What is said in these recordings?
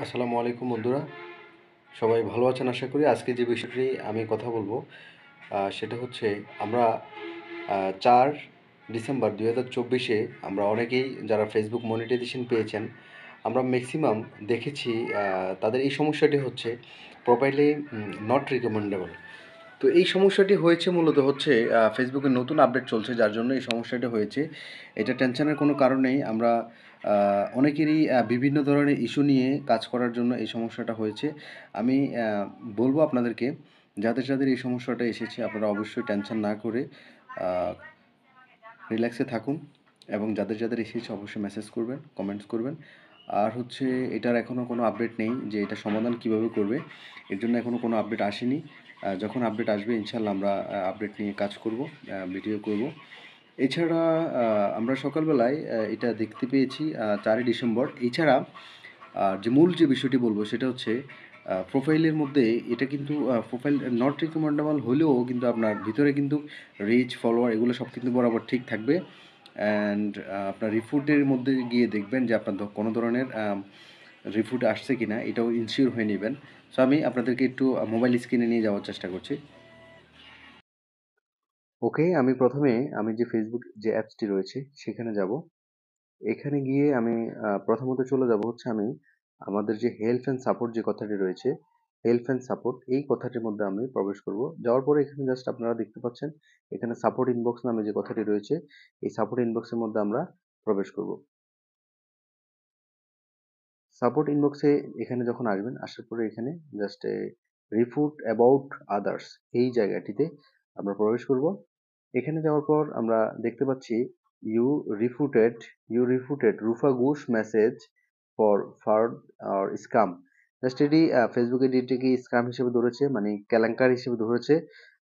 আসসালামু আলাইকুম বন্ধুরা, সবাই ভালো আছেন আশা করি। আজকে যে বিষয়টি আমি কথা বলবো সেটা হচ্ছে আমরা ৪ ডিসেম্বর ২০২৪-এ আমরা অনেকেই যারা ফেসবুক মনিটাইজেশন পেয়েছেন, আমরা ম্যাক্সিমাম দেখেছি তাদের এই সমস্যাটি হচ্ছে প্রোফাইলে নট রিকমেন্ডেবল। তো এই সমস্যাটি হয়েছে মূলত হচ্ছে ফেসবুকে নতুন আপডেট চলছে যার জন্য এই সমস্যাটি হয়েছে। এটা টেনশনের কোনো কারণ নেই। আমরা অনেকেরই বিভিন্ন ধরনের ইস্যু নিয়ে কাজ করার জন্য এই সমস্যাটা হয়েছে। আমি বলবো আপনাদেরকে যাদের এই সমস্যাটা এসেছে আপনারা অবশ্যই টেনশন না করে আ রিল্যাক্সে থাকুন এবং যাদের এসেছে অবশ্যই মেসেজ করবেন, কমেন্টস করবেন। আর হচ্ছে এটার এখনও কোনো আপডেট নেই যে এটা সমাধান কীভাবে করবে। এর জন্য এখনও কোনো আপডেট আসেনি। যখন আপডেট আসবে ইনশাআল্লাহ আমরা আপডেট নিয়ে কাজ করব, ভিডিও করব। এছাড়া আমরা সকালবেলায় এটা দেখতে পেয়েছি ৪ই ডিসেম্বর। এছাড়া যে বিষয়টি বলব সেটা হচ্ছে প্রোফাইলের মধ্যে এটা কিন্তু প্রোফাইল নট রিকমেন্ডেবল হলেও কিন্তু আপনার ভিতরে কিন্তু রিচ, ফলোয়ার এগুলো সব কিন্তু বরাবর ঠিক থাকবে। অ্যান্ড আপনার রিপোর্টের মধ্যে গিয়ে দেখবেন যে আপনার কোনো ধরনের রিপোর্ট আসছে কিনা এটাও ইনশিওর হয়ে নেবেন। সো আমি আপনাদেরকে একটু মোবাইল স্ক্রিনে নিয়ে যাওয়ার চেষ্টা করছি। ওকে, আমি যে ফেসবুক যে অ্যাপসটি রয়েছে সেখানে যাব। এখানে গিয়ে আমি প্রথমত চলে যাব হচ্ছে আমি আমাদের যে হেল্প অ্যান্ড সাপোর্ট যে কথাটি রয়েছে, হেল্প অ্যান্ড সাপোর্ট এই কথাটির মধ্যে আমি প্রবেশ করব। যাওয়ার পরে এখানে জাস্ট আপনারা দেখতে পাচ্ছেন এখানে সাপোর্ট ইনবক্স নামে যে কথাটি রয়েছে, এই সাপোর্ট ইনবক্সের মধ্যে আমরা প্রবেশ করব। সাপোর্ট ইনবক্সে এখানে যখন আসবেন, আসার পরে এখানে জাস্ট রিপোর্ট অ্যাবাউট আদার্স এই জায়গাটিতে আমরা প্রবেশ করব। এখানে যাওয়ার পর আমরা দেখতে পাচ্ছি you refuted you refuted Rufa Ghosh message for fraud আর স্কাম। জাস্ট এটি ফেসবুকে এটিকে স্কাম হিসেবে ধরেছে, মানে কেলেঙ্কারি হিসেবে ধরেছে।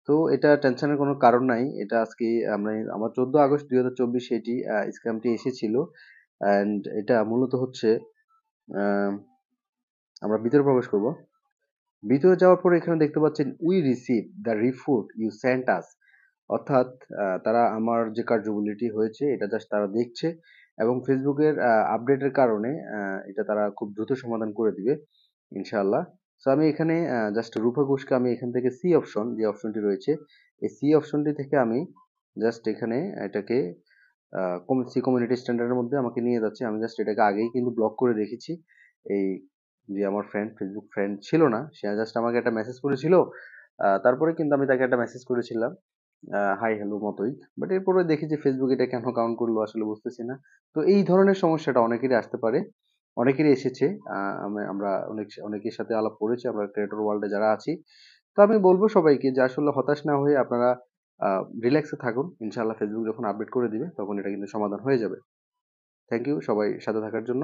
তো এটা টেনশনের কোনো কারণ নাই। এটা আজকে আমার 14 আগস্ট 2024 এটি স্ক্যামটি এসেছিল। অ্যান্ড এটা মূলত হচ্ছে আহ, আমরা ভিতরে প্রবেশ করব। ভিতরে যাওয়ার পরে এখানে দেখতে পাচ্ছেন we receive the report you sent us. অর্থাৎ তারা আমার যে কার্যবলিটি হয়েছে এটা জাস্ট তারা দেখছে এবং ফেসবুকের আপডেটের কারণে এটা তারা খুব দ্রুত সমাধান করে দিবে ইনশাআল্লাহ। সো আমি এখানে জাস্ট রূপা ঘোষকে আমি এখান থেকে সি অপশন যে অপশনটি রয়েছে এই সি অপশনটি থেকে আমি জাস্ট এখানে এটাকে সি কমিউনিটি স্ট্যান্ডার্ডের মধ্যে আমাকে নিয়ে যাচ্ছে। আমি জাস্ট এটাকে আগেই কিন্তু ব্লক করে রেখেছি। এই যে আমার ফেসবুক ফ্রেন্ড ছিল না, সে জাস্ট আমাকে একটা মেসেজ করেছিল। তারপরে কিন্তু আমি তাকে একটা মেসেজ করেছিলাম হাই হ্যালো মতোই। বাট এরপরে দেখি যে ফেসবুক এটা কেন কাউন্ট করলো আসলে বুঝতেছি না। তো এই ধরনের সমস্যাটা অনেকেরই আসতে পারে, অনেকেরই এসেছে। আমরা অনেকের সাথে আলাপ করেছি আমরা ক্রিয়েটর ওয়ার্ল্ডে যারা আছি। তো আমি বলবো সবাইকে যে আসলে হতাশ না হয়ে আপনারা রিল্যাক্সে থাকুন। ইনশাআল্লাহ ফেসবুক যখন আপডেট করে দিবে তখন এটা কিন্তু সমাধান হয়ে যাবে। থ্যাংক ইউ সবাই সাথে থাকার জন্য।